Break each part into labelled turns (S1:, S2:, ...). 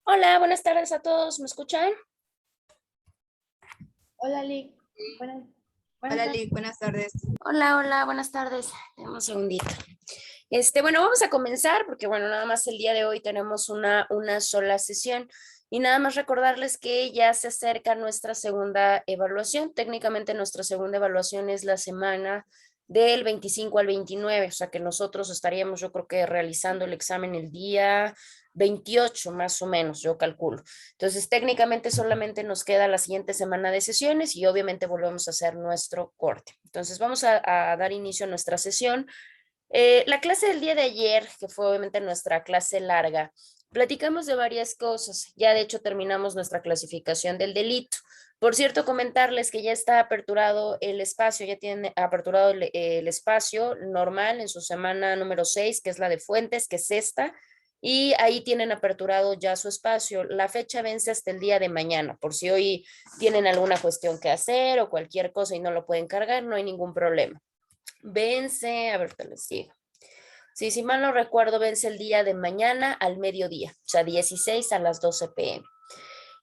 S1: Hola, buenas tardes a todos, ¿me escuchan?
S2: Hola, Lick. Buenas
S3: Hola,
S2: tardes.
S3: Lick, buenas tardes.
S1: Hola, buenas tardes. Dame un segundito. Bueno, vamos a comenzar porque, bueno, nada más el día de hoy tenemos una sola sesión y nada más recordarles que ya se acerca nuestra segunda evaluación. Técnicamente nuestra segunda evaluación es la semana del 25 al 29, o sea que nosotros estaríamos, yo creo que realizando el examen el día 28 más o menos, yo calculo. Entonces, técnicamente solamente nos queda la siguiente semana de sesiones y obviamente volvemos a hacer nuestro corte. Entonces, vamos a dar inicio a nuestra sesión. La clase del día de ayer, que fue obviamente nuestra clase larga, platicamos de varias cosas. Ya de hecho terminamos nuestra clasificación del delito. Por cierto, comentarles que ya está aperturado el espacio, ya tienen aperturado el espacio normal en su semana número 6, que es la de Fuentes, que es esta, y ahí tienen aperturado ya su espacio. La fecha vence hasta el día de mañana, por si hoy tienen alguna cuestión que hacer o cualquier cosa y no lo pueden cargar, no hay ningún problema. Vence, a ver, te les digo. Sí, si mal no recuerdo, vence el día de mañana al mediodía, o sea, 16 a las 12 p.m.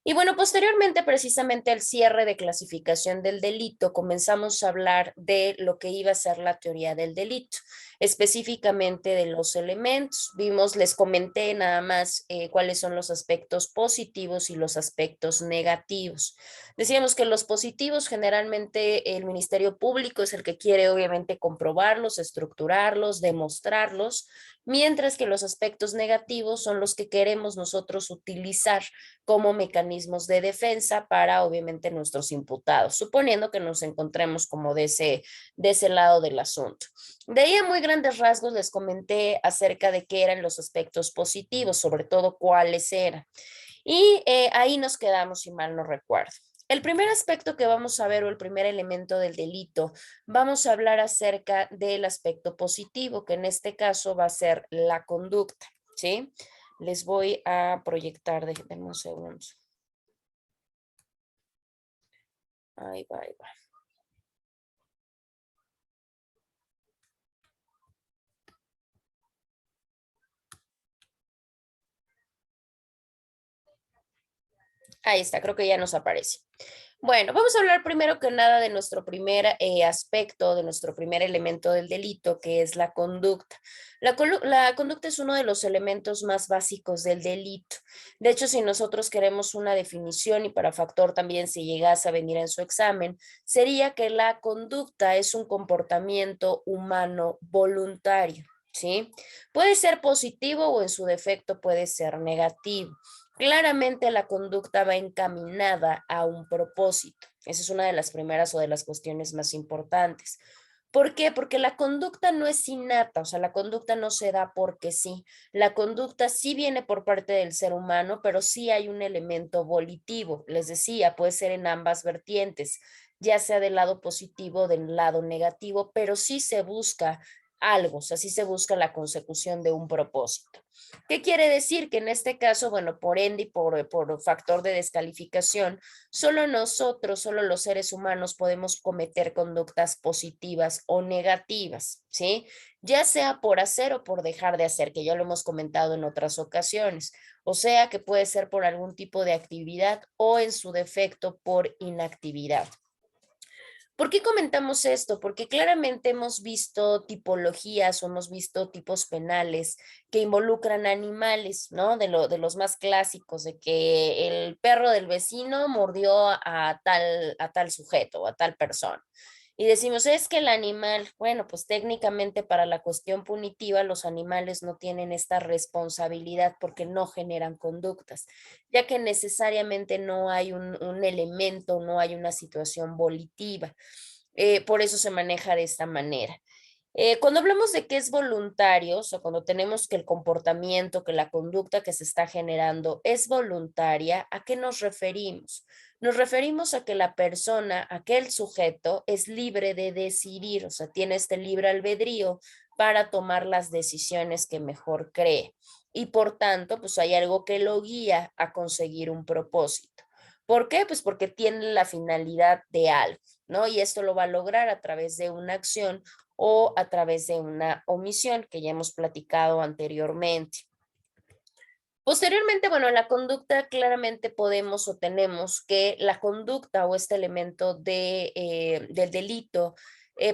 S1: Y bueno, posteriormente, precisamente al cierre de clasificación del delito, comenzamos a hablar de lo que iba a ser la teoría del delito, específicamente de los elementos. Vimos, les comenté nada más cuáles son los aspectos positivos y los aspectos negativos. Decíamos que los positivos generalmente el Ministerio Público es el que quiere obviamente comprobarlos, estructurarlos, demostrarlos, mientras que los aspectos negativos son los que queremos nosotros utilizar como mecanismos de defensa para obviamente nuestros imputados, suponiendo que nos encontremos como de ese lado del asunto. De ahí a muy grandes rasgos les comenté acerca de qué eran los aspectos positivos, sobre todo cuáles eran. Y ahí nos quedamos, si mal no recuerdo. El primer aspecto que vamos a ver o el primer elemento del delito, vamos a hablar acerca del aspecto positivo, que en este caso va a ser la conducta, ¿sí? Les voy a proyectar, déjenme un segundo. Ahí va, ahí va. Ahí está, creo que ya nos aparece. Bueno, vamos a hablar primero que nada de nuestro primer aspecto, de nuestro primer elemento del delito, que es la conducta. La conducta es uno de los elementos más básicos del delito. De hecho, si nosotros queremos una definición y para factor también si llegase a venir en su examen, sería que la conducta es un comportamiento humano voluntario, ¿sí? Puede ser positivo o en su defecto puede ser negativo. Claramente la conducta va encaminada a un propósito. Esa es una de las primeras o de las cuestiones más importantes. ¿Por qué? Porque la conducta no es innata, o sea, la conducta no se da porque sí. La conducta sí viene por parte del ser humano, pero sí hay un elemento volitivo. Les decía, puede ser en ambas vertientes, ya sea del lado positivo o del lado negativo, pero sí se busca algo, o sea, sí se busca la consecución de un propósito. ¿Qué quiere decir? Que en este caso, bueno, por ende y por factor de descalificación, solo nosotros, solo los seres humanos podemos cometer conductas positivas o negativas, ¿sí? Ya sea por hacer o por dejar de hacer, que ya lo hemos comentado en otras ocasiones. O sea que puede ser por algún tipo de actividad o en su defecto por inactividad. ¿Por qué comentamos esto? Porque claramente hemos visto tipologías o hemos visto tipos penales que involucran animales, ¿no? De los más clásicos, de que el perro del vecino mordió a tal sujeto o a tal persona. Y decimos, es que el animal, bueno, pues técnicamente para la cuestión punitiva los animales no tienen esta responsabilidad porque no generan conductas, ya que necesariamente no hay un elemento, no hay una situación volitiva. Por eso se maneja de esta manera. Cuando hablamos de que es voluntario, o sea, cuando tenemos que el comportamiento, que la conducta que se está generando es voluntaria, ¿a qué nos referimos? Nos referimos a que la persona, aquel sujeto, es libre de decidir, o sea, tiene este libre albedrío para tomar las decisiones que mejor cree. y por tanto, pues hay algo que lo guía a conseguir un propósito. ¿Por qué? Pues porque tiene la finalidad de algo, ¿no? Y esto lo va a lograr a través de una acción o a través de una omisión que ya hemos platicado anteriormente. Posteriormente, bueno, la conducta claramente podemos o tenemos que la conducta o este elemento del delito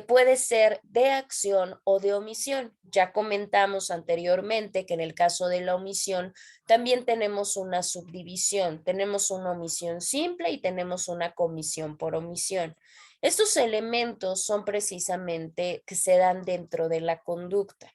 S1: puede ser de acción o de omisión. Ya comentamos anteriormente que en el caso de la omisión también tenemos una subdivisión, tenemos una omisión simple y tenemos una comisión por omisión. Estos elementos son precisamente que se dan dentro de la conducta.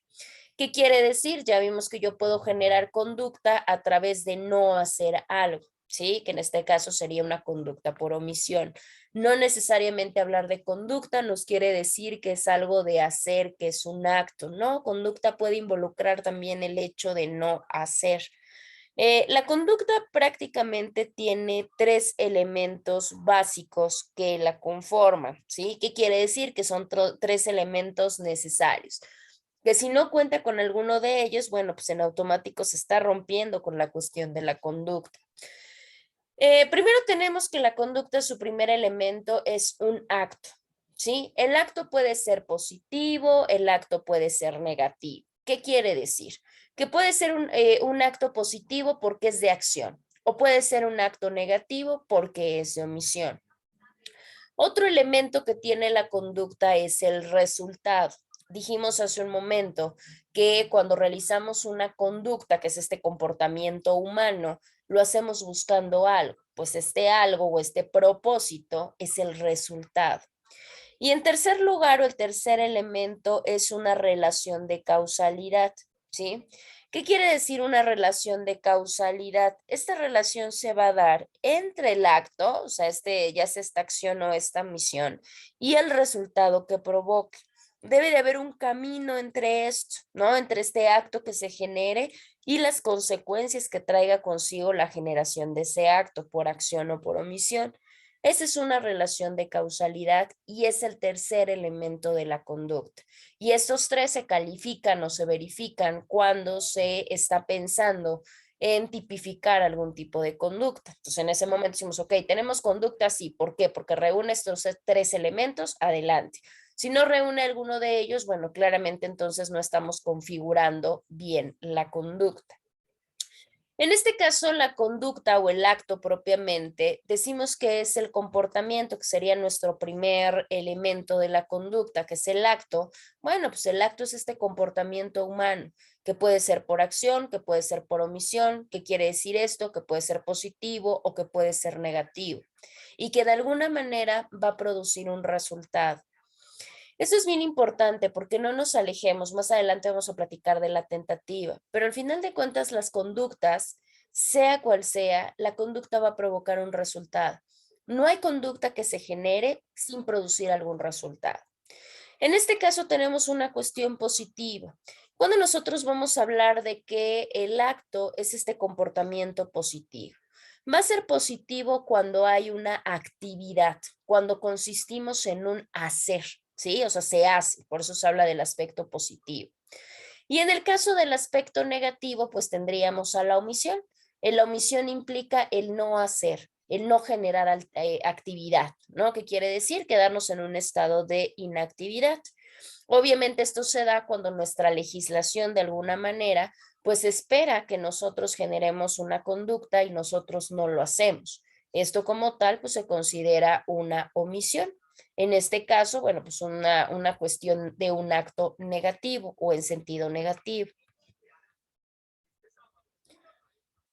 S1: ¿Qué quiere decir? Ya vimos que yo puedo generar conducta a través de no hacer algo, ¿sí? Que en este caso sería una conducta por omisión. No necesariamente hablar de conducta nos quiere decir que es algo de hacer, que es un acto, ¿no? Conducta puede involucrar también el hecho de no hacer. La conducta prácticamente tiene tres elementos básicos que la conforman, ¿sí? ¿Qué quiere decir? Que son tres elementos necesarios. Que si no cuenta con alguno de ellos, bueno, pues en automático se está rompiendo con la cuestión de la conducta. Primero tenemos que la conducta, su primer elemento es un acto, ¿sí? El acto puede ser positivo, el acto puede ser negativo. ¿Qué quiere decir? Que puede ser un acto positivo porque es de acción o puede ser un acto negativo porque es de omisión. Otro elemento que tiene la conducta es el resultado. Dijimos hace un momento que cuando realizamos una conducta, que es este comportamiento humano, lo hacemos buscando algo, pues este algo o este propósito es el resultado. Y en tercer lugar, o el tercer elemento es una relación de causalidad, ¿sí? ¿Qué quiere decir una relación de causalidad? Esta relación se va a dar entre el acto, o sea, ya sea esta acción o esta misión, y el resultado que provoque. Debe de haber un camino entre esto, ¿no? Entre este acto que se genere y las consecuencias que traiga consigo la generación de ese acto por acción o por omisión. Esa es una relación de causalidad y es el tercer elemento de la conducta. Y estos tres se califican o se verifican cuando se está pensando en tipificar algún tipo de conducta. Entonces, en ese momento decimos, ok, tenemos conducta así. ¿Por qué? Porque reúne estos tres elementos, adelante. Si no reúne alguno de ellos, bueno, claramente entonces no estamos configurando bien la conducta. En este caso, la conducta o el acto propiamente, decimos que es el comportamiento, que sería nuestro primer elemento de la conducta, que es el acto. Bueno, pues el acto es este comportamiento humano, que puede ser por acción, que puede ser por omisión, que quiere decir esto, que puede ser positivo o que puede ser negativo, y que de alguna manera va a producir un resultado. Eso es bien importante porque no nos alejemos. Más adelante vamos a platicar de la tentativa, pero al final de cuentas las conductas, sea cual sea, la conducta va a provocar un resultado. No hay conducta que se genere sin producir algún resultado. En este caso tenemos una cuestión positiva. Cuando nosotros vamos a hablar de que el acto es este comportamiento positivo, va a ser positivo cuando hay una actividad, cuando consistimos en un hacer, ¿sí? O sea, se hace, por eso se habla del aspecto positivo. Y en el caso del aspecto negativo, pues tendríamos a la omisión. La omisión implica el no hacer, el no generar actividad, ¿no? ¿Qué quiere decir? Quedarnos en un estado de inactividad. Obviamente esto se da cuando nuestra legislación de alguna manera pues espera que nosotros generemos una conducta y nosotros no lo hacemos. Esto como tal pues se considera una omisión. En este caso, bueno, pues una cuestión de un acto negativo o en sentido negativo.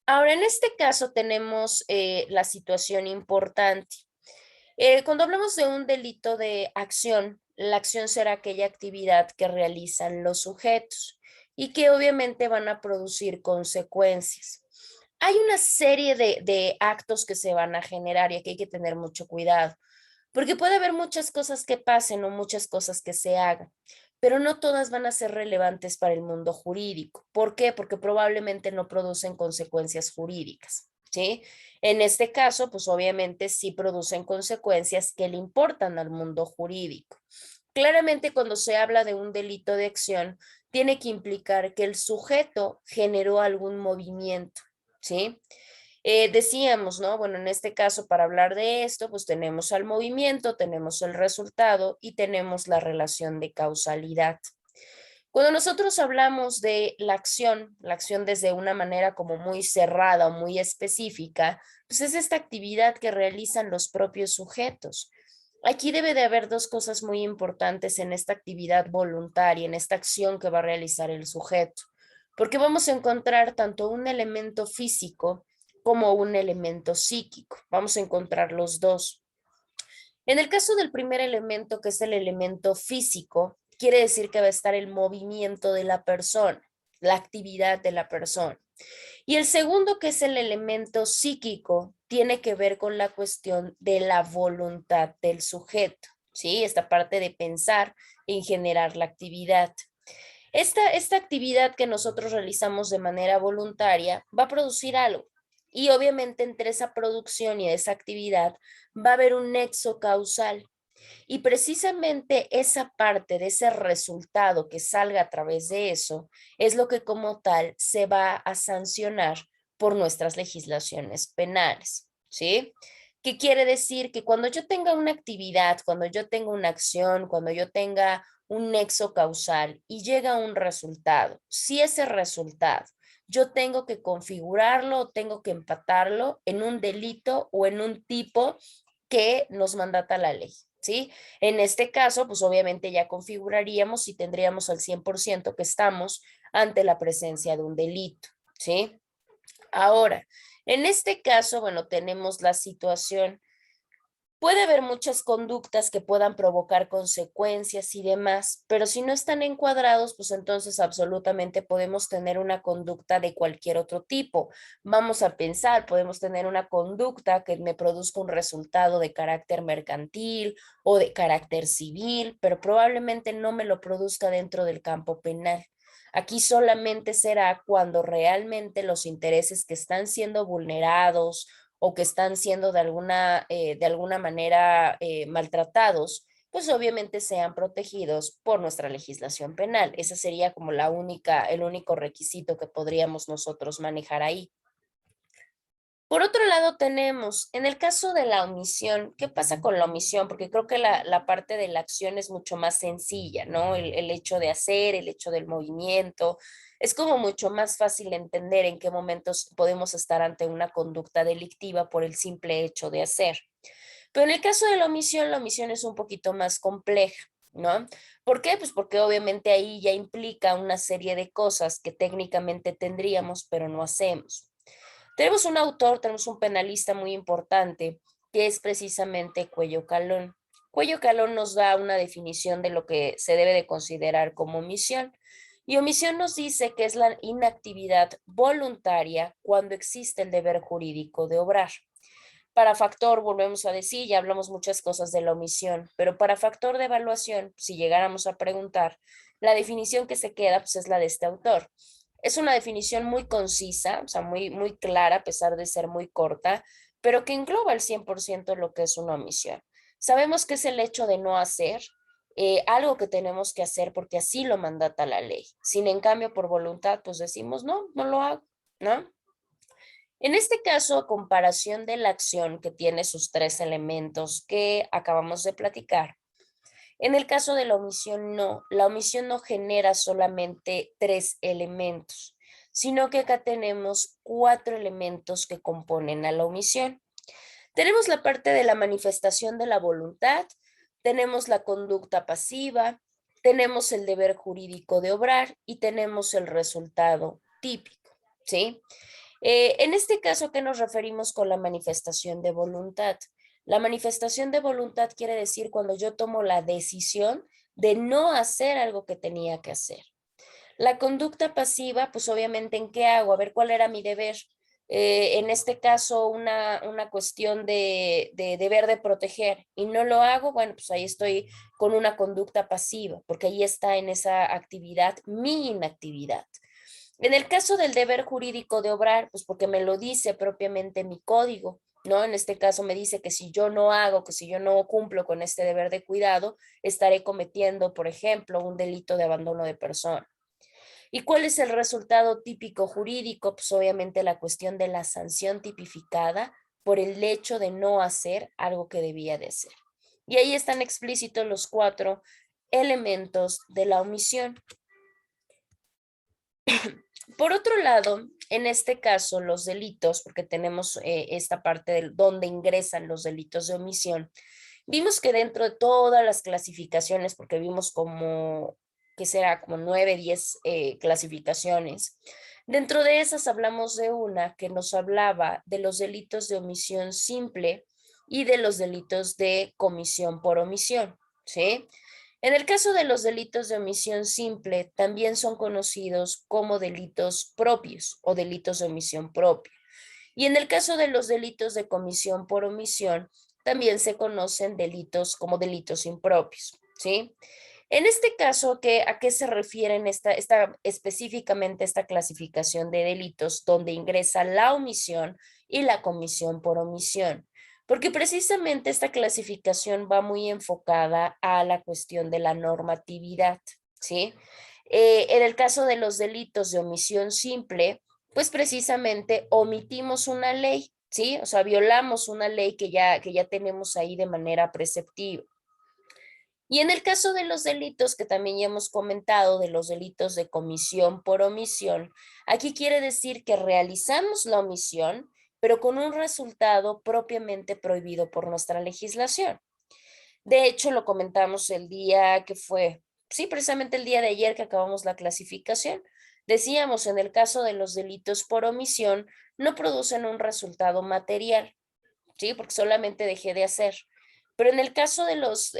S1: Ahora, en este caso tenemos la situación importante. Cuando hablamos de un delito de acción, la acción será aquella actividad que realizan los sujetos y que obviamente van a producir consecuencias. Hay una serie de actos que se van a generar y aquí hay que tener mucho cuidado, porque puede haber muchas cosas que pasen o muchas cosas que se hagan, pero no todas van a ser relevantes para el mundo jurídico. ¿Por qué? Porque probablemente no producen consecuencias jurídicas. ¿sí? En este caso, pues obviamente sí producen consecuencias que le importan al mundo jurídico. Claramente, cuando se habla de un delito de acción, tiene que implicar que el sujeto generó algún movimiento, ¿sí? Decíamos, ¿no? Bueno, en este caso, para hablar de esto, pues tenemos al movimiento, tenemos el resultado y tenemos la relación de causalidad. Cuando nosotros hablamos de la acción desde una manera como muy cerrada o muy específica, pues es esta actividad que realizan los propios sujetos. Aquí debe de haber dos cosas muy importantes en esta actividad voluntaria, en esta acción que va a realizar el sujeto, porque vamos a encontrar tanto un elemento físico como un elemento psíquico. Vamos a encontrar los dos. En el caso del primer elemento, que es el elemento físico, quiere decir que va a estar el movimiento de la persona, la actividad de la persona. Y el segundo, que es el elemento psíquico, tiene que ver con la cuestión de la voluntad del sujeto, ¿sí? Esta parte de pensar en generar la actividad. Esta actividad que nosotros realizamos de manera voluntaria va a producir algo. Y obviamente entre esa producción y esa actividad va a haber un nexo causal. Y precisamente esa parte de ese resultado que salga a través de eso es lo que como tal se va a sancionar por nuestras legislaciones penales, ¿sí? ¿Qué quiere decir? Que cuando yo tenga una actividad, cuando yo tenga una acción, cuando yo tenga un nexo causal y llega un resultado, si ese resultado yo tengo que configurarlo, tengo que empatarlo en un delito o en un tipo que nos mandata la ley, ¿sí? En este caso, pues obviamente ya configuraríamos y tendríamos al 100% que estamos ante la presencia de un delito, ¿sí? Ahora, en este caso, bueno, tenemos la situación. Puede haber muchas conductas que puedan provocar consecuencias y demás, pero si no están encuadrados, pues entonces absolutamente podemos tener una conducta de cualquier otro tipo. Vamos a pensar, podemos tener una conducta que me produzca un resultado de carácter mercantil o de carácter civil, pero probablemente no me lo produzca dentro del campo penal. Aquí solamente será cuando realmente los intereses que están siendo vulnerados o que están siendo de alguna manera maltratados, pues obviamente sean protegidos por nuestra legislación penal. Esa sería como el único requisito que podríamos nosotros manejar ahí. Por otro lado, tenemos, en el caso de la omisión, ¿qué pasa con la omisión? Porque creo que la parte de la acción es mucho más sencilla, ¿no? El hecho de hacer, el hecho del movimiento, es como mucho más fácil entender en qué momentos podemos estar ante una conducta delictiva por el simple hecho de hacer. Pero en el caso de la omisión es un poquito más compleja, ¿no? ¿Por qué? Pues porque obviamente ahí ya implica una serie de cosas que técnicamente tendríamos, pero no hacemos. Tenemos un autor, tenemos un penalista muy importante, que es precisamente Cuello Calón. Cuello Calón nos da una definición de lo que se debe de considerar como omisión. Y omisión nos dice que es la inactividad voluntaria cuando existe el deber jurídico de obrar. Para factor, volvemos a decir, ya hablamos muchas cosas de la omisión, pero para factor de evaluación, si llegáramos a preguntar, la definición que se queda pues, es la de este autor. Es una definición muy concisa, o sea, muy clara, a pesar de ser muy corta, pero que engloba al 100% lo que es una omisión. Sabemos que es el hecho de no hacer algo que tenemos que hacer porque así lo mandata la ley. Sin en cambio, por voluntad, pues decimos, no, no lo hago, ¿no? En este caso, a comparación de la acción que tiene sus tres elementos que acabamos de platicar, en el caso de la omisión no genera solamente tres elementos, sino que acá tenemos cuatro elementos que componen a la omisión. Tenemos la parte de la manifestación de la voluntad, tenemos la conducta pasiva, tenemos el deber jurídico de obrar y tenemos el resultado típico, ¿sí? En este caso, ¿a qué nos referimos con la manifestación de voluntad? La manifestación de voluntad quiere decir cuando yo tomo la decisión de no hacer algo que tenía que hacer. La conducta pasiva, pues obviamente, ¿en qué hago? A ver, ¿cuál era mi deber? En este caso, una cuestión de deber de proteger y no lo hago, bueno, pues ahí estoy con una conducta pasiva, porque ahí está en esa actividad mi inactividad. En el caso del deber jurídico de obrar, pues porque me lo dice propiamente mi código, ¿no? En este caso me dice que si yo no hago, que si yo no cumplo con este deber de cuidado, estaré cometiendo, por ejemplo, un delito de abandono de persona. ¿Y cuál es el resultado típico jurídico? Pues obviamente la cuestión de la sanción tipificada por el hecho de no hacer algo que debía de hacer. Y ahí están explícitos los 4 elementos de la omisión. Por otro lado, en este caso, los delitos, porque tenemos esta parte de donde ingresan los delitos de omisión, vimos que dentro de todas las clasificaciones, porque vimos como, que será como 9, 10 clasificaciones, dentro de esas hablamos de una que nos hablaba de los delitos de omisión simple y de los delitos de comisión por omisión, ¿sí? En el caso de los delitos de omisión simple, también son conocidos como delitos propios o delitos de omisión propia. Y en el caso de los delitos de comisión por omisión, también se conocen delitos como delitos impropios, ¿sí? En este caso, ¿a qué se refieren específicamente esta clasificación de delitos donde ingresa la omisión y la comisión por omisión? Porque precisamente esta clasificación va muy enfocada a la cuestión de la normatividad, ¿sí? En el caso de los delitos de omisión simple, pues precisamente omitimos una ley, ¿sí? O sea, violamos una ley que ya tenemos ahí de manera preceptiva. Y en el caso de los delitos que también ya hemos comentado, de los delitos de comisión por omisión, aquí quiere decir que realizamos la omisión, pero con un resultado propiamente prohibido por nuestra legislación. De hecho, lo comentamos el día que fue, sí, precisamente el día de ayer que acabamos la clasificación. Decíamos, en el caso de los delitos por omisión, no producen un resultado material, ¿sí? Porque solamente dejé de hacer. Pero en el caso de los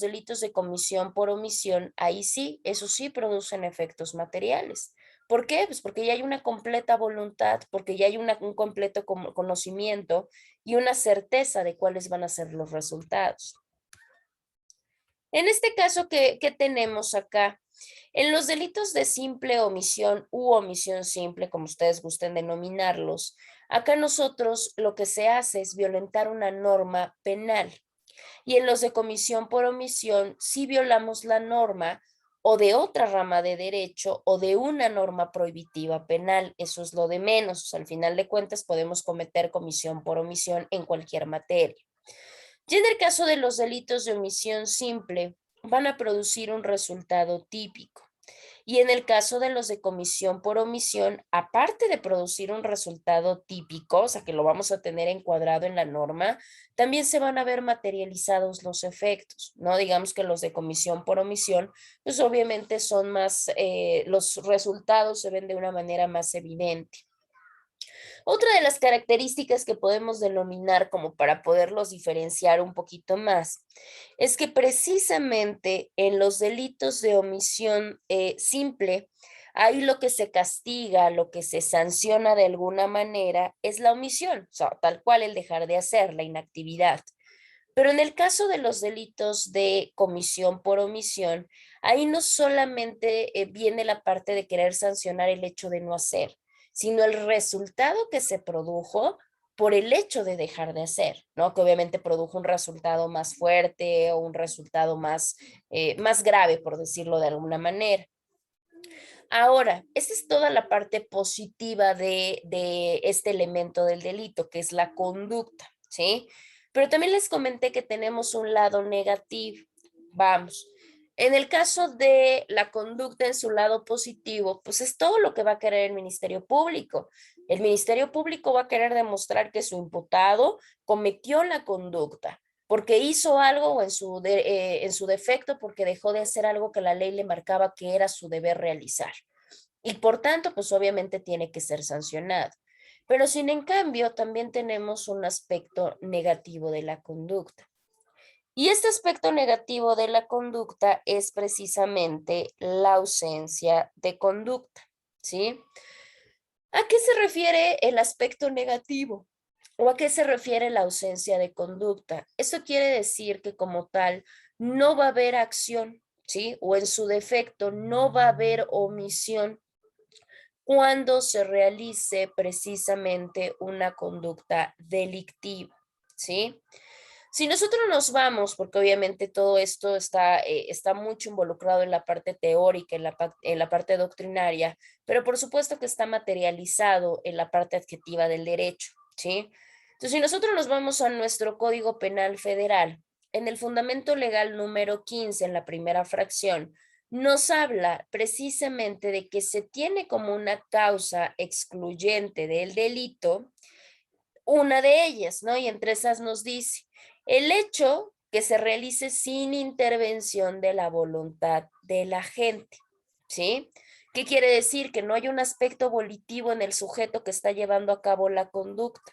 S1: delitos de comisión por omisión, ahí sí, eso sí producen efectos materiales. ¿Por qué? Pues porque ya hay una completa voluntad, porque ya hay un completo conocimiento y una certeza de cuáles van a ser los resultados. En este caso, ¿qué tenemos acá? En los delitos de simple omisión u omisión simple, como ustedes gusten denominarlos, acá nosotros lo que se hace es violentar una norma penal. Y en los de comisión por omisión, si violamos la norma o de otra rama de derecho o de una norma prohibitiva penal. Eso es lo de menos. O sea, al final de cuentas podemos cometer comisión por omisión en cualquier materia. Y en el caso de los delitos de omisión simple, van a producir un resultado típico. Y en el caso de los de comisión por omisión, aparte de producir un resultado típico, o sea que lo vamos a tener encuadrado en la norma, también se van a ver materializados los efectos, ¿no? Digamos que los de comisión por omisión, pues obviamente son más, los resultados se ven de una manera más evidente. Otra de las características que podemos denominar como para poderlos diferenciar un poquito más es que precisamente en los delitos de omisión simple, ahí lo que se castiga, lo que se sanciona de alguna manera es la omisión, o sea, tal cual el dejar de hacer, la inactividad. Pero en el caso de los delitos de comisión por omisión, ahí no solamente viene la parte de querer sancionar el hecho de no hacer, sino el resultado que se produjo por el hecho de dejar de hacer, ¿no? Que obviamente produjo un resultado más fuerte o un resultado más grave, por decirlo de alguna manera. Ahora, esta es toda la parte positiva de este elemento del delito, que es la conducta, ¿sí? Pero también les comenté que tenemos un lado negativo. Vamos, en el caso de la conducta en su lado positivo, pues es todo lo que va a querer el Ministerio Público. El Ministerio Público va a querer demostrar que su imputado cometió la conducta porque hizo algo o en su defecto porque dejó de hacer algo que la ley le marcaba que era su deber realizar. Y por tanto, pues obviamente tiene que ser sancionado. Pero sin en cambio, también tenemos un aspecto negativo de la conducta. Y este aspecto negativo de la conducta es precisamente la ausencia de conducta, ¿sí? ¿A qué se refiere el aspecto negativo? ¿O a qué se refiere la ausencia de conducta? Eso quiere decir que como tal no va a haber acción, ¿sí? O en su defecto no va a haber omisión. cuando se realice precisamente una conducta delictiva, ¿sí? Si nosotros nos vamos, porque obviamente todo esto está mucho involucrado en la parte teórica, en la parte doctrinaria, pero por supuesto que está materializado en la parte adjetiva del derecho, ¿sí? Entonces, si nosotros nos vamos a nuestro Código Penal Federal, en el fundamento legal número 15, en la primera fracción, nos habla precisamente de que se tiene como una causa excluyente del delito una de ellas, ¿no? Y entre esas nos dice, el hecho que se realice sin intervención de la voluntad de la gente, ¿sí? ¿Qué quiere decir? Que no hay un aspecto volitivo en el sujeto que está llevando a cabo la conducta.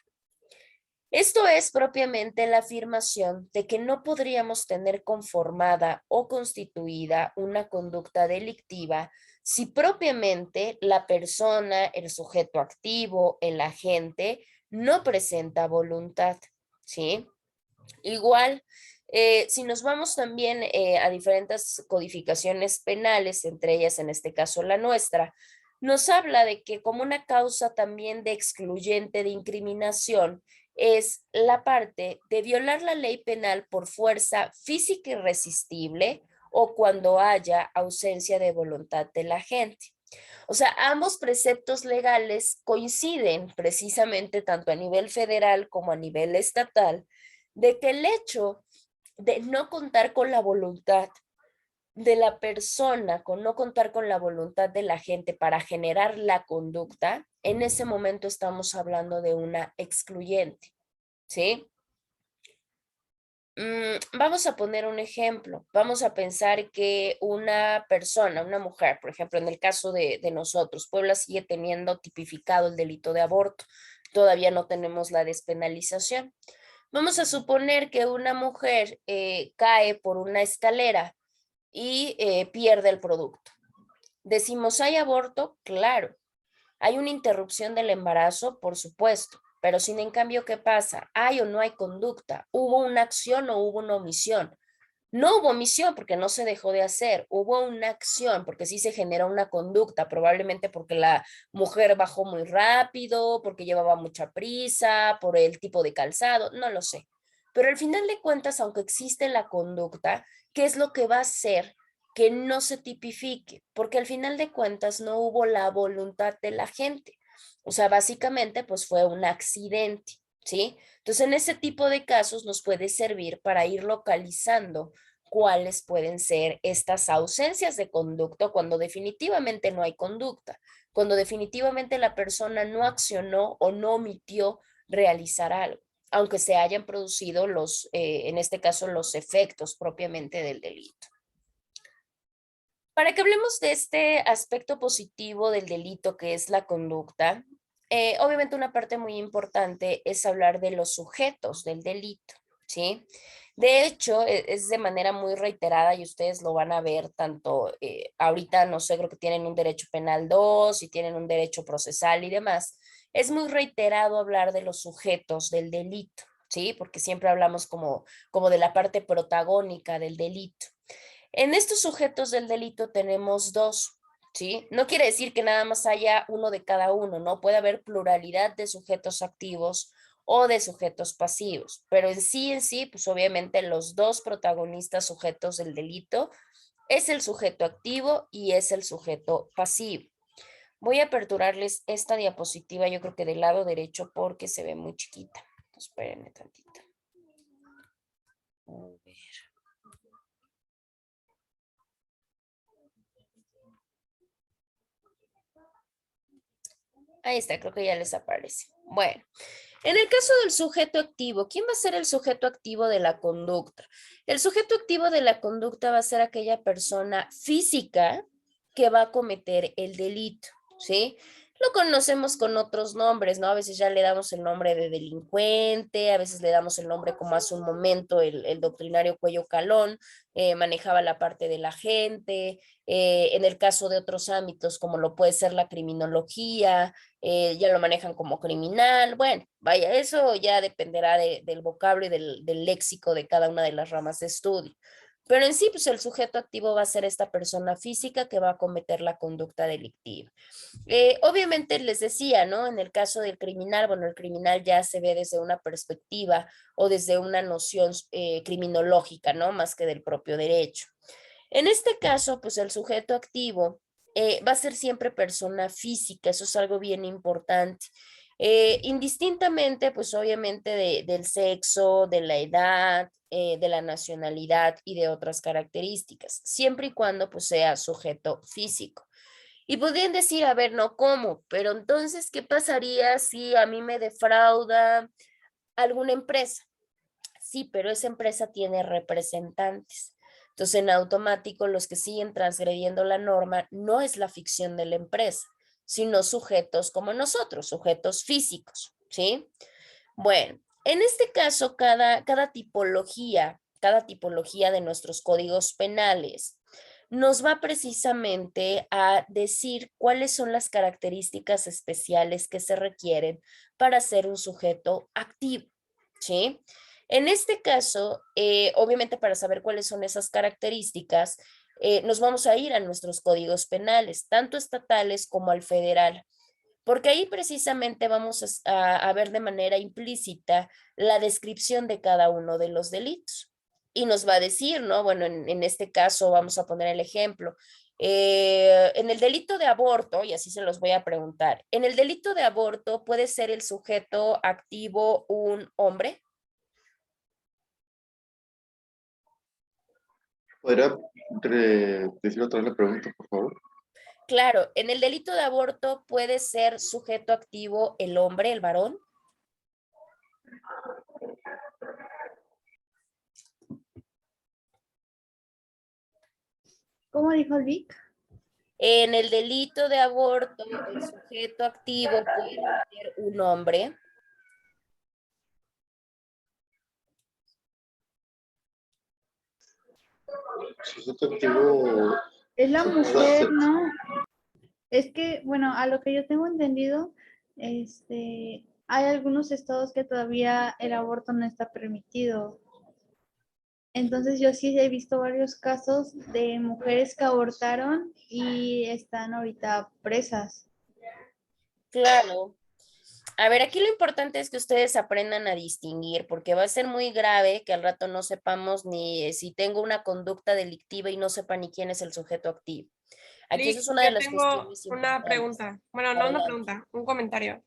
S1: Esto es propiamente la afirmación de que no podríamos tener conformada o constituida una conducta delictiva si propiamente la persona, el sujeto activo, el agente, no presenta voluntad, ¿sí? Igual, si nos vamos también a diferentes codificaciones penales, entre ellas en este caso la nuestra, nos habla de que como una causa también de excluyente de incriminación es la parte de violar la ley penal por fuerza física irresistible o cuando haya ausencia de voluntad de la gente. O sea, ambos preceptos legales coinciden precisamente tanto a nivel federal como a nivel estatal de que el hecho de no contar con la voluntad de la persona, con no contar con la voluntad de la gente para generar la conducta, en ese momento estamos hablando de una excluyente, ¿sí? Vamos a poner un ejemplo. Vamos a pensar que una persona, una mujer, por ejemplo, en el caso de nosotros, Puebla sigue teniendo tipificado el delito de aborto. Todavía no tenemos la despenalización. Vamos a suponer que una mujer cae por una escalera y pierde el producto. Decimos, ¿hay aborto? Claro. ¿Hay una interrupción del embarazo? Por supuesto. Pero sin en cambio, ¿qué pasa? ¿Hay o no hay conducta? ¿Hubo una acción o hubo una omisión? No hubo omisión porque no se dejó de hacer, hubo una acción porque sí se generó una conducta, probablemente porque la mujer bajó muy rápido, porque llevaba mucha prisa, por el tipo de calzado, no lo sé. Pero al final de cuentas, aunque existe la conducta, ¿qué es lo que va a hacer que no se tipifique? Porque al final de cuentas no hubo la voluntad de la gente. O sea, básicamente, pues fue un accidente, ¿sí? Entonces, en ese tipo de casos nos puede servir para ir localizando cuáles pueden ser estas ausencias de conducta cuando definitivamente no hay conducta, cuando definitivamente la persona no accionó o no omitió realizar algo, aunque se hayan producido en este caso, los efectos propiamente del delito. Para que hablemos de este aspecto positivo del delito que es la conducta, obviamente una parte muy importante es hablar de los sujetos del delito, ¿sí? De hecho, es de manera muy reiterada y ustedes lo van a ver tanto ahorita, no sé, creo que tienen un derecho penal 2 y tienen un derecho procesal y demás. Es muy reiterado hablar de los sujetos del delito, ¿sí? Porque siempre hablamos como de la parte protagónica del delito. En estos sujetos del delito tenemos dos, ¿sí? No quiere decir que nada más haya uno de cada uno, ¿no? Puede haber pluralidad de sujetos activos o de sujetos pasivos, pero en sí, pues obviamente los dos protagonistas sujetos del delito es el sujeto activo y es el sujeto pasivo. Voy a aperturarles esta diapositiva, yo creo que del lado derecho porque se ve muy chiquita. Espérenme tantito. A ver. Ahí está, creo que ya les aparece. Bueno, en el caso del sujeto activo, ¿quién va a ser el sujeto activo de la conducta? El sujeto activo de la conducta va a ser aquella persona física que va a cometer el delito, ¿sí? Lo conocemos con otros nombres, ¿no? A veces ya le damos el nombre de delincuente, a veces le damos el nombre como hace un momento el doctrinario Cuello Calón, manejaba la parte de la gente, en el caso de otros ámbitos como lo puede ser la criminología, ya lo manejan como criminal. Bueno, vaya, eso ya dependerá del vocablo y del léxico de cada una de las ramas de estudio. Pero en sí, pues el sujeto activo va a ser esta persona física que va a cometer la conducta delictiva. Obviamente les decía, ¿no? En el caso del criminal, bueno, el criminal ya se ve desde una perspectiva o desde una noción criminológica, ¿no? Más que del propio derecho. En este caso, pues el sujeto activo va a ser siempre persona física, eso es algo bien importante. Indistintamente, pues obviamente del sexo, de la edad, de la nacionalidad y de otras características, siempre y cuando pues sea sujeto físico. Y podrían decir, a ver, no, ¿cómo? Pero entonces, ¿qué pasaría si a mí me defrauda alguna empresa? Sí, pero esa empresa tiene representantes. Entonces, en automático, los que siguen transgrediendo la norma no es la ficción de la empresa, sino sujetos como nosotros, sujetos físicos, ¿sí? Bueno, en este caso, cada tipología de nuestros códigos penales nos va precisamente a decir cuáles son las características especiales que se requieren para ser un sujeto activo, ¿sí? En este caso, obviamente para saber cuáles son esas características, nos vamos a ir a nuestros códigos penales, tanto estatales como al federal, porque ahí precisamente vamos a ver de manera implícita la descripción de cada uno de los delitos. Y nos va a decir, ¿no? Bueno, en este caso vamos a poner el ejemplo. En el delito de aborto, y así se los voy a preguntar, ¿en el delito de aborto puede ser el sujeto activo un hombre?
S3: ¿Podría decir otra vez la pregunta, por favor?
S1: Claro, en el delito de aborto puede ser sujeto activo el hombre, el varón.
S2: ¿Cómo dijo el Vic?
S1: En el delito de aborto, el sujeto activo puede ser un hombre.
S3: Sujeto activo.
S2: Es la
S3: puede
S2: mujer,
S3: ser-
S2: ¿no? Es que, bueno, a lo que yo tengo entendido, hay algunos estados que todavía el aborto no está permitido. Entonces yo sí he visto varios casos de mujeres que abortaron y están ahorita presas.
S1: Claro. A ver, aquí lo importante es que ustedes aprendan a distinguir, porque va a ser muy grave que al rato no sepamos ni si tengo una conducta delictiva y no sepa ni quién es el sujeto activo. Aquí eso
S4: Lick,
S1: es una de
S4: yo
S1: las
S4: tengo
S1: cuestiones
S4: una
S1: importantes.
S4: pregunta. Bueno, no una
S1: Adelante.
S4: pregunta, un comentario.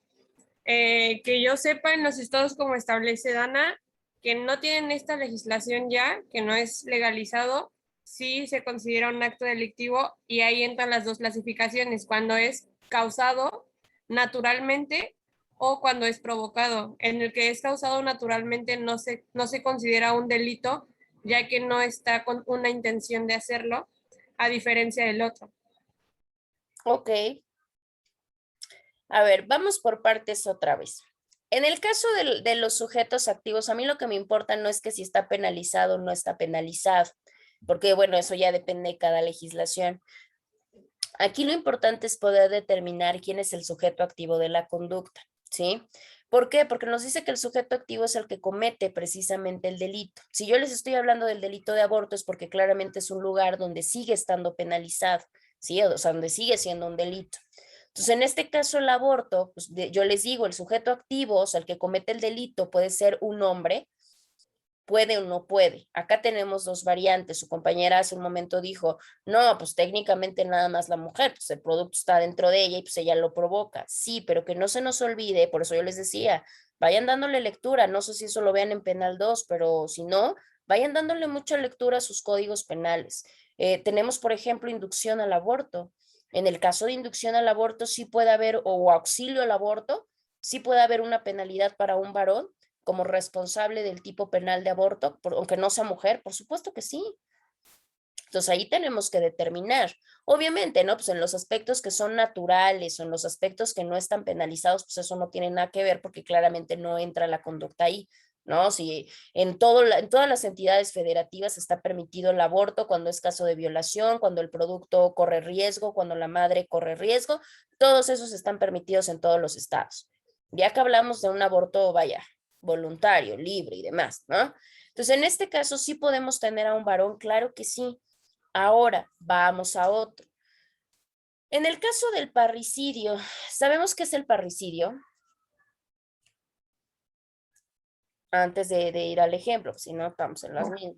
S4: Que yo sepa, en los estados como establece Dana, que no tienen esta legislación ya, que no es legalizado, sí se considera un acto delictivo y ahí entran las dos clasificaciones, cuando es causado naturalmente o cuando es provocado. En el que es causado naturalmente no se considera un delito, ya que no está con una intención de hacerlo, a diferencia del otro.
S1: Ok. A ver, vamos por partes otra vez. En el caso de los sujetos activos, a mí lo que me importa no es que si está penalizado o no está penalizado, porque bueno, eso ya depende de cada legislación. Aquí lo importante es poder determinar quién es el sujeto activo de la conducta, ¿sí? ¿Por qué? Porque nos dice que el sujeto activo es el que comete precisamente el delito. Si yo les estoy hablando del delito de aborto es porque claramente es un lugar donde sigue estando penalizado, ¿sí? O sea, donde sigue siendo un delito. Entonces, en este caso, el aborto, pues yo les digo, el sujeto activo, o sea, el que comete el delito puede ser un hombre, puede o no puede. Acá tenemos dos variantes. Su compañera hace un momento dijo, no, pues técnicamente nada más la mujer, pues el producto está dentro de ella y pues ella lo provoca. Sí, pero que no se nos olvide, por eso yo les decía, vayan dándole lectura, no sé si eso lo vean en Penal 2, pero si no, vayan dándole mucha lectura a sus códigos penales. Tenemos, por ejemplo, inducción al aborto. En el caso de inducción al aborto, sí puede haber, o auxilio al aborto, sí puede haber una penalidad para un varón como responsable del tipo penal de aborto, aunque no sea mujer, por supuesto que sí. Entonces ahí tenemos que determinar. Obviamente, ¿no? Pues en los aspectos que son naturales o en los aspectos que no están penalizados, pues eso no tiene nada que ver porque claramente no entra la conducta ahí, ¿no? Si en todas las entidades federativas está permitido el aborto cuando es caso de violación, cuando el producto corre riesgo, cuando la madre corre riesgo, todos esos están permitidos en todos los estados. Ya que hablamos de un aborto, vaya, voluntario, libre y demás, ¿no? Entonces, en este caso sí podemos tener a un varón, claro que sí. Ahora, vamos a otro. En el caso del parricidio, ¿sabemos qué es el parricidio? Antes de ir al ejemplo, si no estamos en las mismas.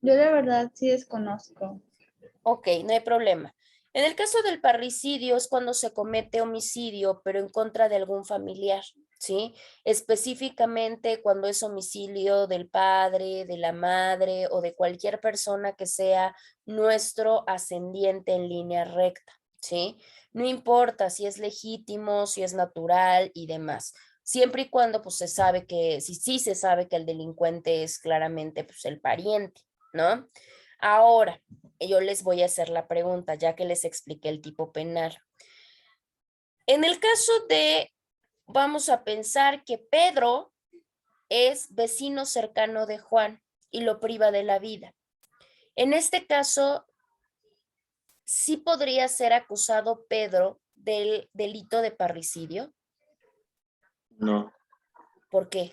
S2: Yo la verdad sí desconozco.
S1: Ok, no hay problema. En el caso del parricidio es cuando se comete homicidio, pero en contra de algún familiar, ¿sí? Específicamente cuando es homicidio del padre, de la madre o de cualquier persona que sea nuestro ascendiente en línea recta, ¿sí? No importa si es legítimo, si es natural y demás. Siempre y cuando pues se sabe que, si sí se sabe que el delincuente es claramente pues el pariente, ¿no? Ahora, yo les voy a hacer la pregunta, ya que les expliqué el tipo penal. En el caso de, vamos a pensar que Pedro es vecino cercano de Juan y lo priva de la vida. En este caso, sí podría ser acusado Pedro del delito de parricidio.
S3: No,
S1: ¿Por qué?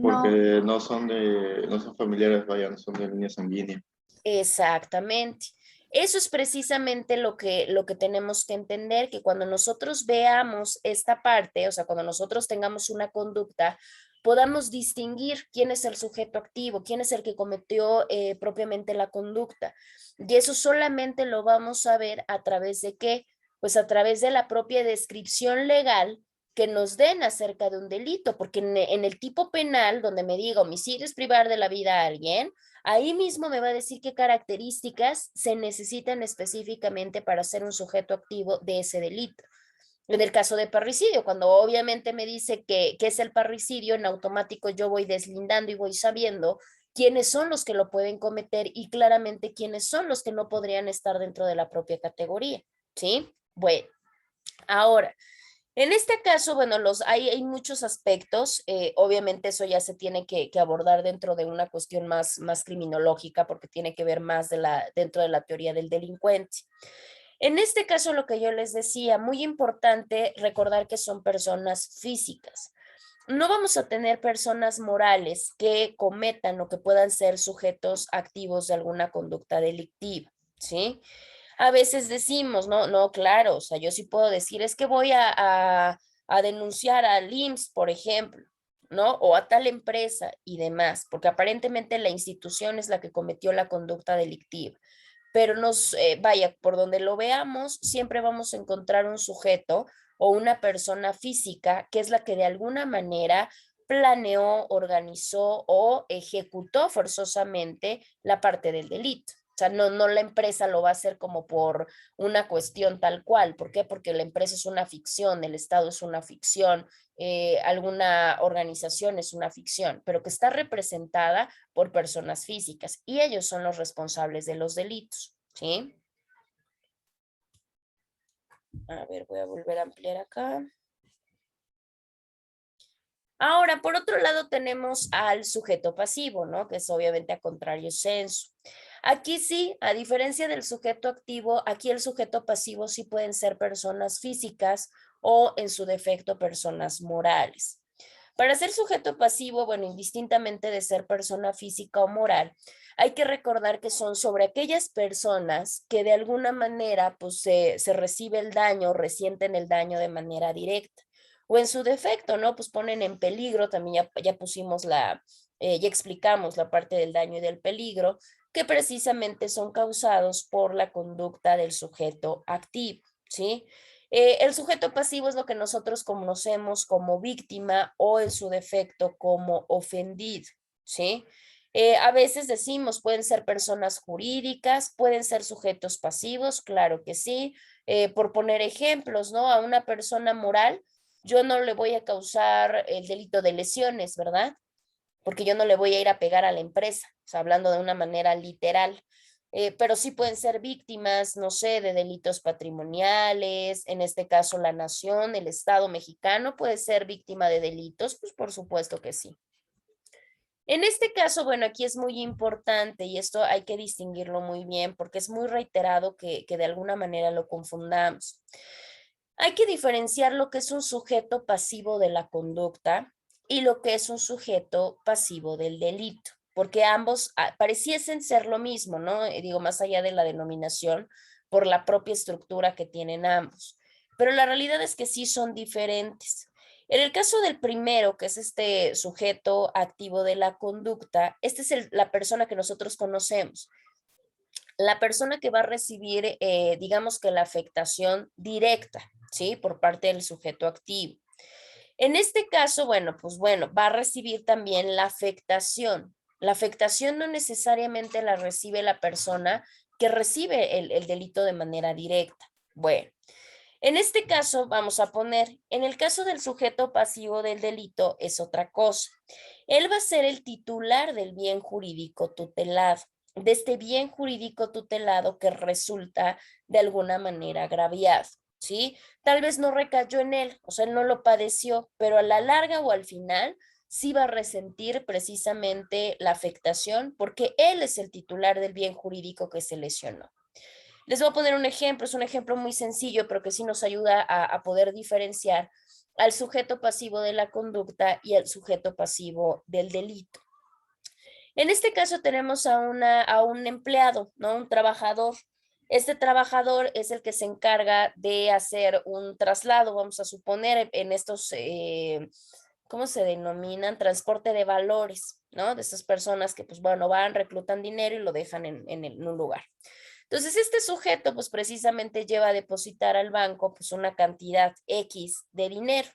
S3: porque
S2: No,
S3: no son familiares, vaya, no son de línea sanguínea.
S1: Exactamente. Eso es precisamente lo que tenemos que entender, que cuando nosotros veamos esta parte, o sea, cuando nosotros tengamos una conducta, podamos distinguir quién es el sujeto activo, quién es el que cometió propiamente la conducta. Y eso solamente lo vamos a ver a través de qué, pues a través de la propia descripción legal que nos den acerca de un delito, porque en el tipo penal, donde me diga homicidio es privar de la vida a alguien, ahí mismo me va a decir qué características se necesitan específicamente para ser un sujeto activo de ese delito. En el caso de parricidio, cuando obviamente me dice que es el parricidio, en automático yo voy deslindando y voy sabiendo quiénes son los que lo pueden cometer y claramente quiénes son los que no podrían estar dentro de la propia categoría, ¿sí? Bueno, ahora, en este caso, bueno, hay muchos aspectos, obviamente eso ya se tiene que abordar dentro de una cuestión más criminológica porque tiene que ver más dentro de la teoría del delincuente. En este caso, lo que yo les decía, muy importante recordar que son personas físicas. No vamos a tener personas morales que cometan o que puedan ser sujetos activos de alguna conducta delictiva, ¿sí? A veces decimos, no, no, claro, o sea, yo sí puedo decir, es que voy a denunciar al IMSS, por ejemplo, ¿no? O a tal empresa y demás, porque aparentemente la institución es la que cometió la conducta delictiva. Pero vaya, por donde lo veamos, siempre vamos a encontrar un sujeto o una persona física que es la que de alguna manera planeó, organizó o ejecutó forzosamente la parte del delito. O sea, no la empresa lo va a hacer como por una cuestión tal cual. ¿Por qué? Porque la empresa es una ficción, el Estado es una ficción, alguna organización es una ficción, pero que está representada por personas físicas y ellos son los responsables de los delitos, ¿sí? A ver, voy a volver a ampliar acá. Ahora, por otro lado, tenemos al sujeto pasivo, ¿no? Que es obviamente a contrario sensu. Aquí sí, a diferencia del sujeto activo, aquí el sujeto pasivo sí pueden ser personas físicas o en su defecto personas morales. Para ser sujeto pasivo, bueno, indistintamente de ser persona física o moral, hay que recordar que son sobre aquellas personas que de alguna manera pues se recibe el daño, resienten el daño de manera directa o en su defecto, ¿no? Pues ponen en peligro, también ya pusimos ya explicamos la parte del daño y del peligro, que precisamente son causados por la conducta del sujeto activo, ¿sí? El sujeto pasivo es lo que nosotros conocemos como víctima o en su defecto como ofendido, ¿sí? A veces decimos, pueden ser personas jurídicas, pueden ser sujetos pasivos, claro que sí. Por poner ejemplos, ¿no? A una persona moral, yo no le voy a causar el delito de lesiones, ¿verdad? Porque yo no le voy a ir a pegar a la empresa, o sea, hablando de una manera literal. Pero sí pueden ser víctimas, no sé, de delitos patrimoniales, en este caso la nación, el Estado mexicano puede ser víctima de delitos, pues por supuesto que sí. En este caso, bueno, aquí es muy importante y esto hay que distinguirlo muy bien porque es muy reiterado que de alguna manera lo confundamos. Hay que diferenciar lo que es un sujeto pasivo de la conducta y lo que es un sujeto pasivo del delito, porque ambos pareciesen ser lo mismo, ¿no? Digo, más allá de la denominación, por la propia estructura que tienen ambos. Pero la realidad es que sí son diferentes. En el caso del primero, que es este sujeto activo de la conducta, esta es la persona que nosotros conocemos. La persona que va a recibir, digamos que la afectación directa, ¿sí? Por parte del sujeto activo. En este caso, bueno, va a recibir también la afectación. La afectación no necesariamente la recibe la persona que recibe el delito de manera directa. Bueno, en este caso vamos a poner, en el caso del sujeto pasivo del delito es otra cosa. Él va a ser el titular del bien jurídico tutelado, de este bien jurídico tutelado que resulta de alguna manera agraviado, ¿sí? Tal vez no recayó en él, o sea, él no lo padeció, pero a la larga o al final sí va a resentir precisamente la afectación porque él es el titular del bien jurídico que se lesionó. Les voy a poner un ejemplo, es un ejemplo muy sencillo, pero que sí nos ayuda a poder diferenciar al sujeto pasivo de la conducta y al sujeto pasivo del delito. En este caso tenemos a un empleado, ¿no? Un trabajador. Este trabajador es el que se encarga de hacer un traslado, vamos a suponer, en estos, ¿cómo se denominan? Transporte de valores, ¿no? De estas personas que, pues bueno, van, reclutan dinero y lo dejan en un lugar. Entonces, este sujeto, pues precisamente lleva a depositar al banco, pues una cantidad X de dinero,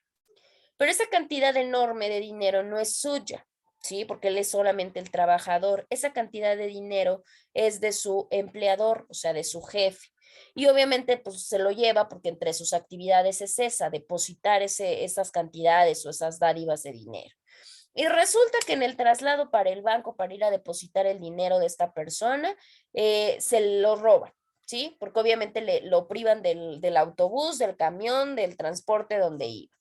S1: pero esa cantidad enorme de dinero no es suya, ¿sí? Porque él es solamente el trabajador. Esa cantidad de dinero es de su empleador, o sea, de su jefe. Y obviamente, pues se lo lleva porque entre sus actividades es esa, depositar esas cantidades o esas dádivas de dinero. Y resulta que en el traslado para el banco, para ir a depositar el dinero de esta persona, se lo roban, ¿sí? Porque obviamente lo privan del autobús, del camión, del transporte donde iba.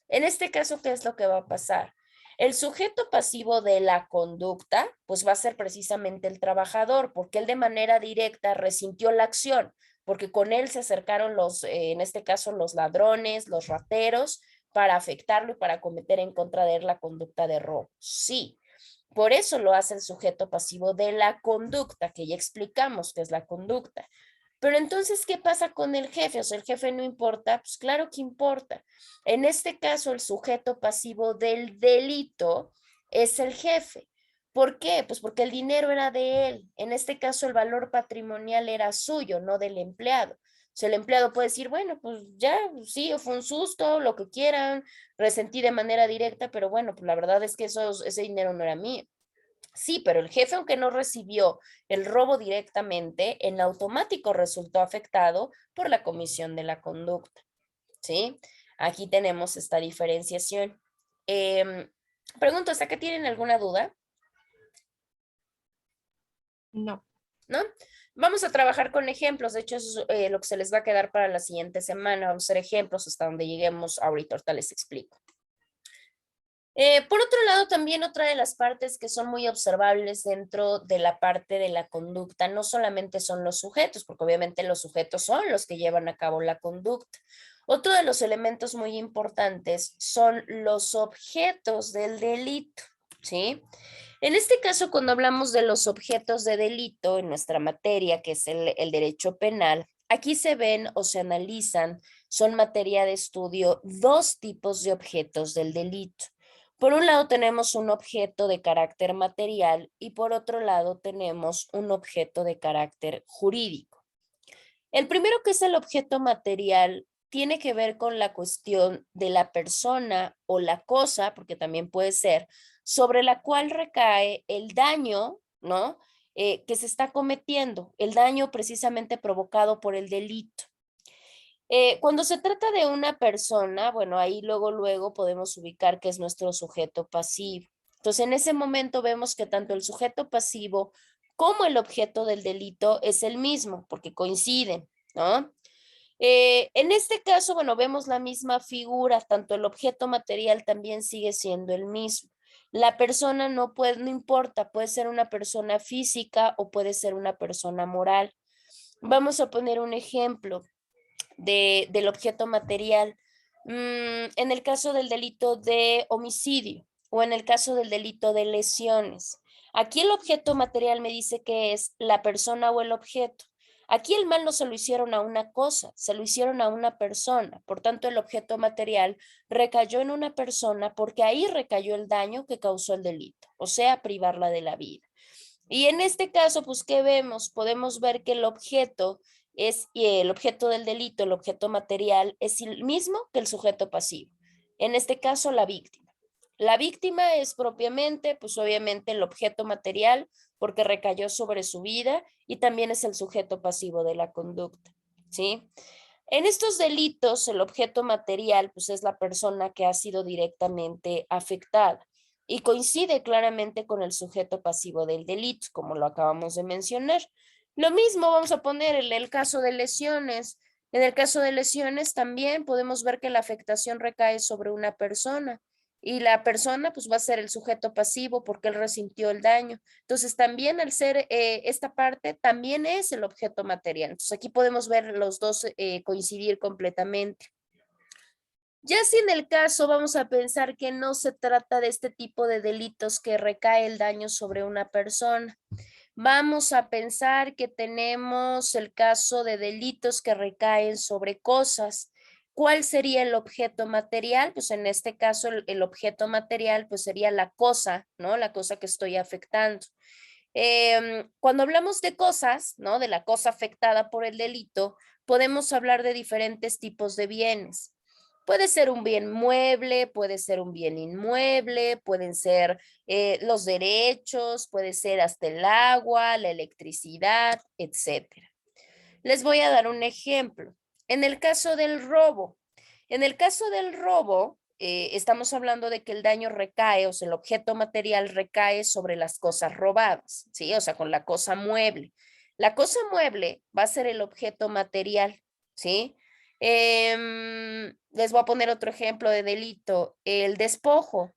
S1: En este caso, ¿qué es lo que va a pasar? El sujeto pasivo de la conducta, pues va a ser precisamente el trabajador, porque él de manera directa resintió la acción, porque con él se acercaron en este caso, los ladrones, los rateros, para afectarlo y para cometer en contra de él la conducta de robo. Sí, por eso lo hace el sujeto pasivo de la conducta, que ya explicamos que es la conducta. Pero entonces, ¿qué pasa con el jefe? O sea, el jefe no importa, pues claro que importa. En este caso, el sujeto pasivo del delito es el jefe. ¿Por qué? Pues porque el dinero era de él. En este caso, el valor patrimonial era suyo, no del empleado. O sea, el empleado puede decir, bueno, pues ya, sí, fue un susto, lo que quieran, resentí de manera directa, pero bueno, pues la verdad es que ese dinero no era mío. Sí, pero el jefe, aunque no recibió el robo directamente, en automático resultó afectado por la comisión de la conducta, ¿sí? Aquí tenemos esta diferenciación. Pregunto, ¿hasta que tienen alguna duda?
S4: No.
S1: ¿No? Vamos a trabajar con ejemplos, de hecho eso es lo que se les va a quedar para la siguiente semana, vamos a hacer ejemplos hasta donde lleguemos ahorita les explico. Por otro lado, también otra de las partes que son muy observables dentro de la parte de la conducta, no solamente son los sujetos, porque obviamente los sujetos son los que llevan a cabo la conducta. Otro de los elementos muy importantes son los objetos del delito, ¿sí? En este caso, cuando hablamos de los objetos de delito en nuestra materia, que es el derecho penal, aquí se ven o se analizan, son materia de estudio, dos tipos de objetos del delito. Por un lado tenemos un objeto de carácter material y por otro lado tenemos un objeto de carácter jurídico. El primero, que es el objeto material, tiene que ver con la cuestión de la persona o la cosa, porque también puede ser, sobre la cual recae el daño, ¿no? Que se está cometiendo, el daño precisamente provocado por el delito. Cuando se trata de una persona, bueno, ahí luego podemos ubicar que es nuestro sujeto pasivo. Entonces, en ese momento vemos que tanto el sujeto pasivo como el objeto del delito es el mismo, porque coinciden, ¿no? En este caso, bueno, vemos la misma figura, tanto el objeto material también sigue siendo el mismo. La persona no importa, puede ser una persona física o puede ser una persona moral. Vamos a poner un ejemplo. del objeto material. En el caso del delito de homicidio o en el caso del delito de lesiones. Aquí el objeto material me dice que es la persona o el objeto. Aquí el mal no se lo hicieron a una cosa, se lo hicieron a una persona. Por tanto, el objeto material recayó en una persona porque ahí recayó el daño que causó el delito, o sea, privarla de la vida. Y en este caso, pues, ¿qué vemos? Podemos ver que el objeto el objeto del delito, el objeto material, es el mismo que el sujeto pasivo. En este caso, la víctima. La víctima es propiamente, pues obviamente, el objeto material porque recayó sobre su vida y también es el sujeto pasivo de la conducta, ¿sí? En estos delitos, el objeto material, pues es la persona que ha sido directamente afectada y coincide claramente con el sujeto pasivo del delito, como lo acabamos de mencionar. Lo mismo vamos a poner en el caso de lesiones. En el caso de lesiones también podemos ver que la afectación recae sobre una persona y la persona pues va a ser el sujeto pasivo porque él resintió el daño. Entonces también al ser esta parte también es el objeto material. Entonces aquí podemos ver los dos coincidir completamente. Ya si en el caso vamos a pensar que no se trata de este tipo de delitos que recae el daño sobre una persona. Vamos a pensar que tenemos el caso de delitos que recaen sobre cosas. ¿Cuál sería el objeto material? Pues en este caso el objeto material pues sería la cosa, ¿no? La cosa que estoy afectando. Cuando hablamos de cosas, ¿no? De la cosa afectada por el delito, podemos hablar de diferentes tipos de bienes. Puede ser un bien mueble, puede ser un bien inmueble, pueden ser los derechos, puede ser hasta el agua, la electricidad, etcétera. Les voy a dar un ejemplo. En el caso del robo, estamos hablando de que el daño recae, o sea, el objeto material recae sobre las cosas robadas, ¿sí? O sea, con la cosa mueble. La cosa mueble va a ser el objeto material, ¿sí? Les voy a poner otro ejemplo de delito, el despojo.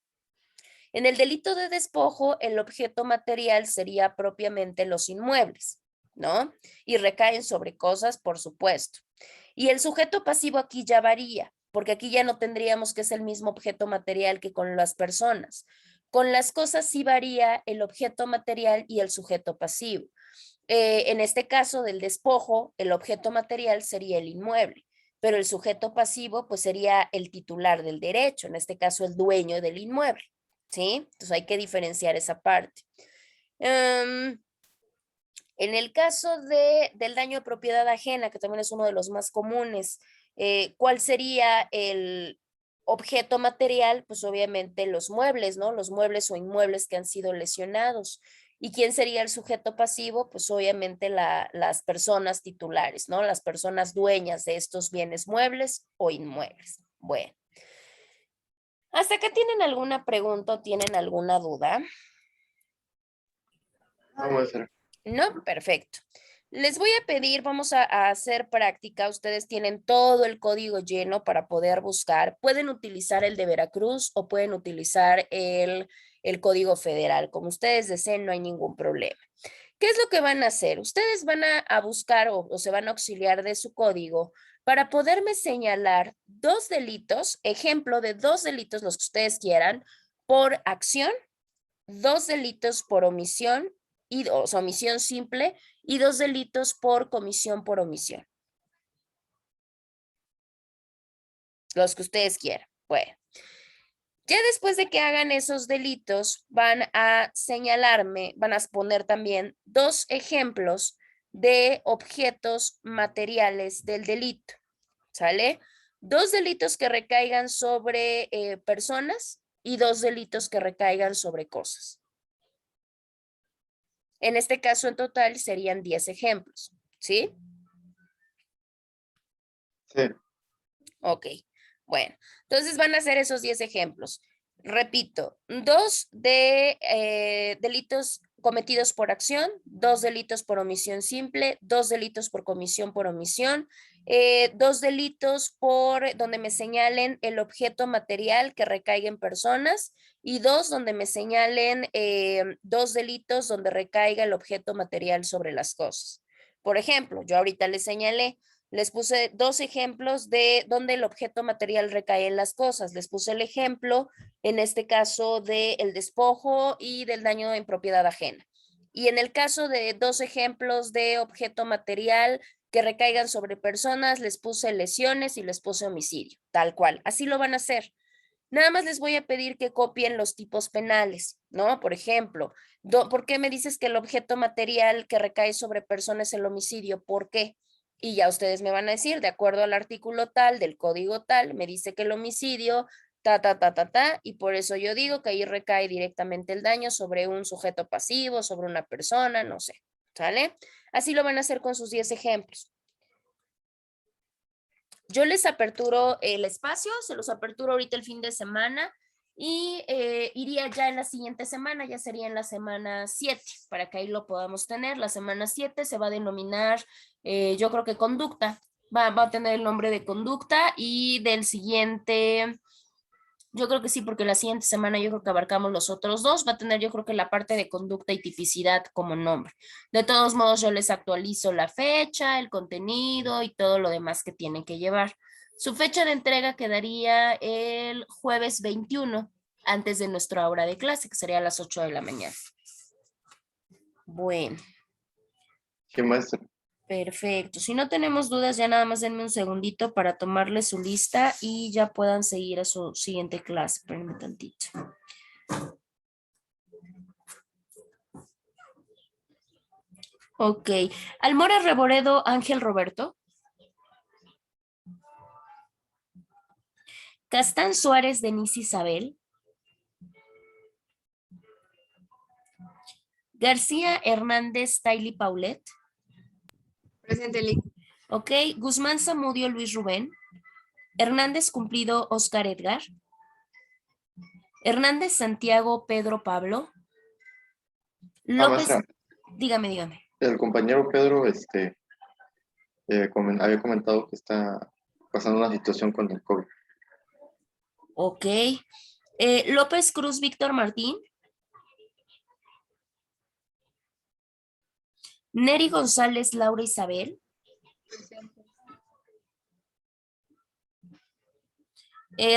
S1: En el delito de despojo, el objeto material sería propiamente los inmuebles, ¿no? Y recaen sobre cosas, por supuesto. Y el sujeto pasivo aquí ya varía, porque aquí ya no tendríamos que es el mismo objeto material que con las personas. Con las cosas sí varía el objeto material y el sujeto pasivo. En este caso del despojo, el objeto material sería el inmueble, pero el sujeto pasivo pues sería el titular del derecho, en este caso el dueño del inmueble, ¿sí? Entonces hay que diferenciar esa parte. En el caso del daño de propiedad ajena, que también es uno de los más comunes, ¿cuál sería el objeto material? Pues obviamente los muebles, ¿no? Los muebles o inmuebles que han sido lesionados. ¿Y quién sería el sujeto pasivo? Pues obviamente las personas titulares, ¿no? Las personas dueñas de estos bienes muebles o inmuebles. Bueno. ¿Hasta acá tienen alguna pregunta o tienen alguna duda?
S3: Vamos a hacer.
S1: No, perfecto. Les voy a pedir, vamos a hacer práctica. Ustedes tienen todo el código lleno para poder buscar. Pueden utilizar el de Veracruz o pueden utilizar el código federal. Como ustedes deseen, no hay ningún problema. ¿Qué es lo que van a hacer? Ustedes van a buscar o se van a auxiliar de su código para poderme señalar dos delitos, ejemplo de dos delitos, los que ustedes quieran, por acción, dos delitos por omisión o sea, omisión simple y dos delitos por comisión por omisión. Los que ustedes quieran. Bueno, ya después de que hagan esos delitos, van a señalarme, van a poner también dos ejemplos de objetos materiales del delito. ¿Sale? Dos delitos que recaigan sobre personas y dos delitos que recaigan sobre cosas. En este caso, en total, serían 10 ejemplos, ¿sí?
S3: Sí.
S1: Ok, bueno, entonces van a hacer esos 10 ejemplos. Repito, dos de delitos cometidos por acción, dos delitos por omisión simple, dos delitos por comisión por omisión, dos delitos por donde me señalen el objeto material que recaiga en personas y dos donde me señalen dos delitos donde recaiga el objeto material sobre las cosas. Por ejemplo, yo ahorita les señalé Les puse 2 ejemplos de donde el objeto material recae en las cosas. Les puse el ejemplo, en este caso, del despojo y del daño en propiedad ajena. Y en el caso de 2 ejemplos de objeto material que recaigan sobre personas, les puse lesiones y les puse homicidio, tal cual. Así lo van a hacer. Nada más les voy a pedir que copien los tipos penales, ¿no? Por ejemplo, ¿por qué me dices que el objeto material que recae sobre personas es el homicidio? ¿Por qué? Y ya ustedes me van a decir, de acuerdo al artículo tal, del código tal, me dice que el homicidio, y por eso yo digo que ahí recae directamente el daño sobre un sujeto pasivo, sobre una persona, no sé, ¿sale? Así lo van a hacer con sus 10 ejemplos. Yo les aperturo el espacio, se los aperturo ahorita el fin de semana y iría ya en la siguiente semana, ya sería en la semana 7, para que ahí lo podamos tener. La semana 7 se va a denominar, yo creo que conducta, va a tener el nombre de conducta y del siguiente, yo creo que sí, porque la siguiente semana yo creo que abarcamos los otros 2, va a tener yo creo que la parte de conducta y tipicidad como nombre. De todos modos, yo les actualizo la fecha, el contenido y todo lo demás que tienen que llevar. Su fecha de entrega quedaría el jueves 21, antes de nuestra hora de clase, que sería a las 8 de la mañana. Bueno.
S3: ¿Qué maestra?
S1: Perfecto. Si no tenemos dudas, ya nada más denme un segundito para tomarle su lista y ya puedan seguir a su siguiente clase. Espérenme tantito. Ok. Almora Reboredo, Ángel Roberto. Castán Suárez, Denise Isabel. García Hernández, Taily Paulette.
S4: Presente, Lick.
S1: Ok. Guzmán Zamudio, Luis Rubén. Hernández Cumplido, Oscar Edgar. Hernández Santiago, Pedro Pablo. López,
S3: maestra,
S1: dígame.
S3: el compañero Pedro había comentado que está pasando una situación con el COVID.
S1: Ok. López Cruz, Víctor Martín. Neri González, Laura Isabel.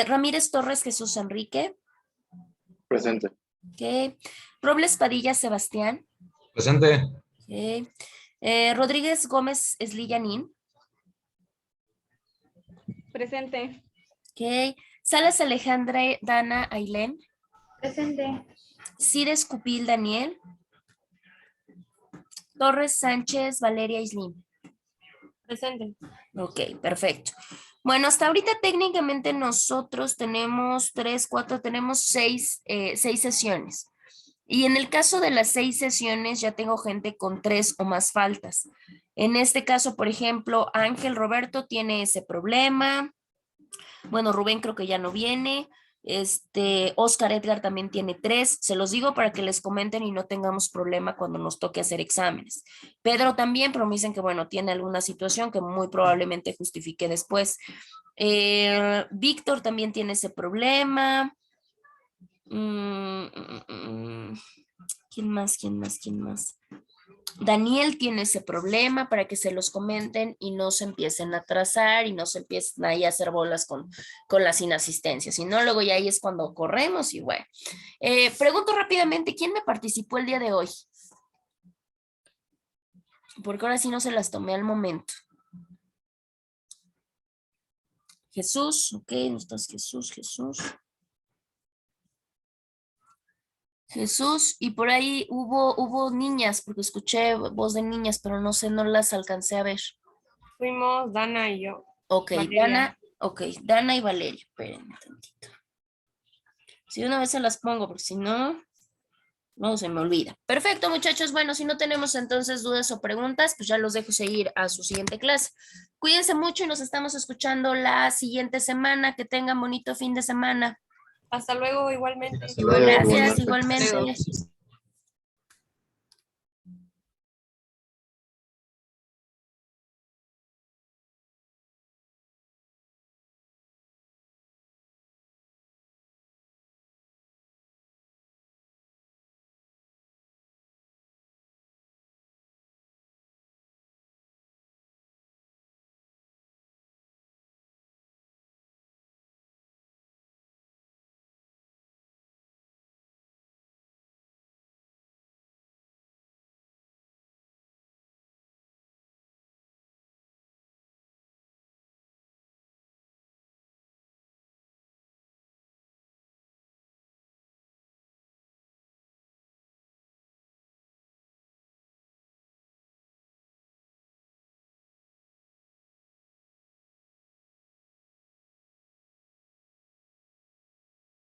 S1: Ramírez Torres, Jesús Enrique.
S3: Presente.
S1: Ok. Robles Padilla, Sebastián.
S5: Presente.
S1: Ok. Rodríguez Gómez, Eslillanín.
S4: Presente.
S1: Ok. Salas Alejandra, Dana, Ailén.
S2: Presente.
S1: Cides Cupil, Daniel. Torres Sánchez, Valeria Islín.
S4: Presente.
S1: Ok, perfecto. Bueno, hasta ahorita técnicamente nosotros tenemos 6 sesiones. Y en el caso de las 6 sesiones ya tengo gente con 3 o más faltas. En este caso, por ejemplo, Ángel Roberto tiene ese problema. Bueno, Rubén creo que ya no viene. Oscar Edgar también tiene 3. Se los digo para que les comenten y no tengamos problema cuando nos toque hacer exámenes. Pedro también, pero me dicen que bueno, tiene alguna situación que muy probablemente justifique después. Víctor también tiene ese problema. ¿Quién más? Daniel tiene ese problema, para que se los comenten y no se empiecen a atrasar y no se empiecen ahí a hacer bolas con las inasistencias. Si no, luego ya ahí es cuando corremos y bueno. Pregunto rápidamente, ¿quién me participó el día de hoy? Porque ahora sí no se las tomé al momento. Jesús, ok, ¿no estás Jesús? Jesús, y por ahí hubo niñas, porque escuché voz de niñas, pero no sé, no las alcancé a ver.
S4: Fuimos Dana y yo.
S1: Ok,
S4: Valeria.
S1: Dana y Valeria, espérenme tantito. Si una vez se las pongo, porque si no, no se me olvida. Perfecto, muchachos. Bueno, si no tenemos entonces dudas o preguntas, pues ya los dejo seguir a su siguiente clase. Cuídense mucho y nos estamos escuchando la siguiente semana. Que tengan bonito fin de semana.
S4: Hasta luego, igualmente.
S5: Hasta luego.
S1: Gracias,
S3: Igualmente.
S1: igualmente.